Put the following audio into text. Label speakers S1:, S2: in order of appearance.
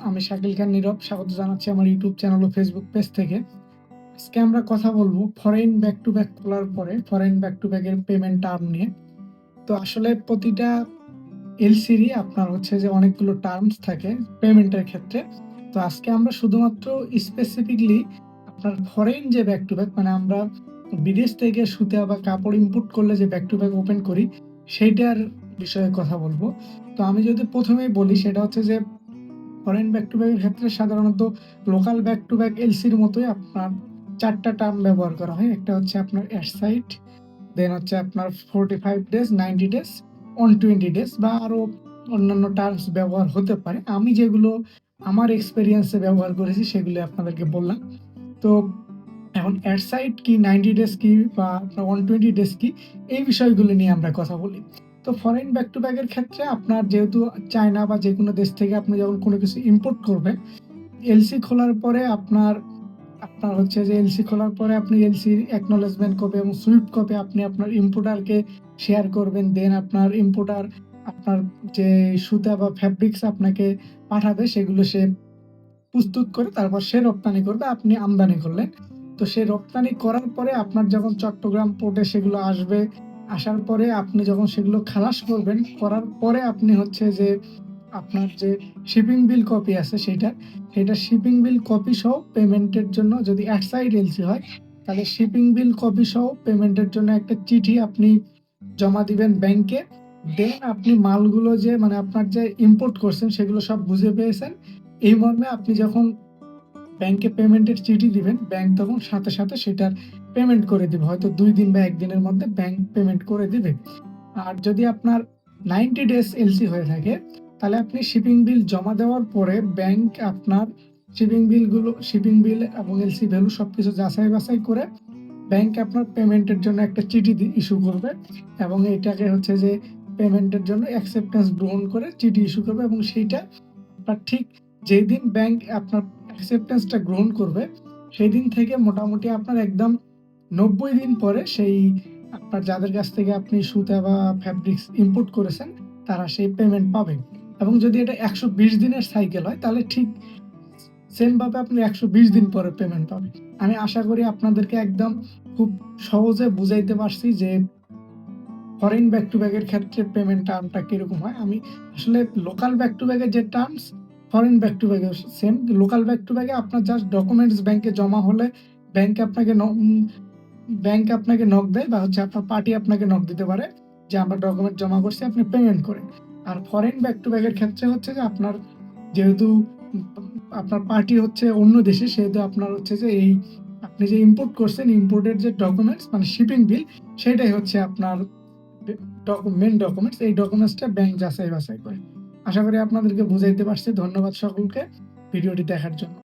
S1: আমি শাকিল খান নীরব। স্বাগত জানাচ্ছি আমার ইউটিউব চ্যানেল ও ফেসবুক পেজ থেকে। আজকে আমরা কথা বলবো ফরেন ব্যাক টু ব্যাক খোলার পরে ফরেন ব্যাক টু ব্যাক এর পেমেন্ট টার্ম নিয়ে। তো আসলে প্রতিটা এলসিরই আপনার হচ্ছে যে অনেকগুলো টার্মস থাকে পেমেন্টের ক্ষেত্রে। তো আজকে আমরা শুধুমাত্র স্পেসিফিকলি আপনার ফরেন যে ব্যাক টু ব্যাক মানে আমরা বিদেশ থেকে সুতা বা কাপড় ইম্পোর্ট করলে যে ব্যাক টু ব্যাক ওপেন করি সেইটার বিষয়ে কথা বলবো। তো আমি যদি প্রথমেই বলি সেটা হচ্ছে যে ফরেন ব্যাক টু ব্যাক এর ক্ষেত্রে সাধারণত লোকাল ব্যাক টু ব্যাক এলসির মতোই আপনার ৪ টা টার্ম ব্যবহার করা হয়। একটা হচ্ছে আপনার এট সাইট, দেন হচ্ছে আপনার 45 ডেজ, 90 ডেজ, 120 ডেজ বা আরো অন্যান্য টার্মস ব্যবহার হতে পারে। আমি যেগুলো আমার এক্সপেরিয়েন্স এ ব্যবহার করেছি সেগুলো আপনাদেরকে বললাম। তো এখন এট সাইট কি, 90 ডেজ কি বা আপনার 120 ডেজ কি, এই বিষয়গুলো নিয়ে আমরা কথা বলি। তো ফরেন ব্যাক টু ব্যাক এর ক্ষেত্রে আপনার যেহেতু চায়না বা যেকোনো দেশ থেকে আপনি যখন কোনো কিছু ইম্পোর্ট করবেন, এলসি খোলার পরে আপনার আপনার হচ্ছে যে এলসি খোলার পরে আপনি এলসির অ্যাকনলেজমেন্ট কপি এবং সুইফট কপি আপনি আপনার ইম্পোর্টারকে শেয়ার করবেন। দেন আপনার ইম্পোর্টার আপনার যে সুতা বা ফেব্রিক্স আপনাকে পাঠাবে সেগুলো সে প্রস্তুত করে তারপর সে রপ্তানি করবে, আপনি আমদানি করলেন। তো সে রপ্তানি করার পরে আপনার যখন চট্টগ্রাম পোর্টে সেগুলো আসবে, আসার পরে আপনি যখন সেগুলো খালাস করবেন, করার পরে আপনি হচ্ছে যে আপনার যে শিপিং বিল কপি আছে সেটা শিপিং বিল কপি সহ পেমেন্টের জন্য, যদি এক সাইড এলসি হয় তাহলে শিপিং বিল কপি সহ পেমেন্টের জন্য একটা চিঠি আপনি জমা দিবেন ব্যাংকে। দেন আপনি মালগুলো যে মানে আপনার যে ইম্পোর্ট করছেন সেগুলো সব বুঝে পেয়েছেন। এই মর্মে আপনি যখন ব্যাংকে পেমেন্টের চিঠি দিবেন, ব্যাংক তখন সাথে সাথে সেটার পেমেন্ট করে দিবে। হয়তো ২ দিন বা ১ দিনের মধ্যে ব্যাংক পেমেন্ট করে দিবে। আর যদি আপনার 90 ডেজ এলসি হয়ে থাকে তাহলে আপনি শিপিং বিল জমা দেওয়ার পরে ব্যাংক আপনার শিপিং বিল এবং এলসি ভ্যালু সবকিছু যাচাই বাছাই করে ব্যাংক আপনার পেমেন্টের জন্য একটা চিঠি ইস্যু করবে এবং এটাকে হচ্ছে যে পেমেন্টের জন্য অ্যাকসেপ্টেন্স গ্রহণ করে চিঠি ইস্যু করবে এবং সেইটা আপনার ঠিক যেই দিন ব্যাংক আপনার অ্যাকসেপ্টেন্সটা গ্রহণ করবে সেই দিন থেকে মোটামুটি আপনার একদম ৯০ দিন পরে সেই আপনার যাদের কাছ থেকে আপনি সুতা বা ফ্যাব্রিক্স ইম্পোর্ট করেছেন তারা সেই পেমেন্ট পাবেন। এবং যদি এটা ১২০ দিনের সাইকেল হয় তাহলে ঠিক সেম ভাবে আপনি ১২০ দিন পরে পেমেন্ট পাবেন। আমি আশা করি আপনাদেরকে একদম খুব সহজে বুঝাইতে পারছি যে ফরেন ব্যাক টু ব্যাক এর ক্ষেত্রে পেমেন্ট টার্মটা কিরকম হয়। আমি আসলে লোকাল ব্যাক টু ব্যাক এর যে terms, foreign back to back এর same. Local back to back এ আপনার জাস্ট ডকুমেন্টস ব্যাংকে জমা হলে ব্যাংক আপনাকে ব্যাংক আপনাকে নক দেয় বা হচ্ছে আপনার পার্টি আপনাকে নক দিতে পারে যে আমরা ডকুমেন্ট জমা করছি, আপনি পেমেন্ট করেন। আর ফরেন ব্যাক টু ব্যাক এর ক্ষেত্রে হচ্ছে যে আপনার যেহেতু আপনার পার্টি হচ্ছে অন্য দেশে, সেহেতু আপনার হচ্ছে যে এই আপনি যে ইম্পোর্ট করছেন ইম্পোর্টের যে ডকুমেন্টস মানে শিপিং বিল, সেটাই হচ্ছে আপনার মেইন ডকুমেন্টস। এই ডকুমেন্টসটা ব্যাংক যাচাই বাছাই করে। আশা করি আপনাদেরকে বুঝাইতে পারছি। ধন্যবাদ সকলকে ভিডিওটি দেখার জন্য।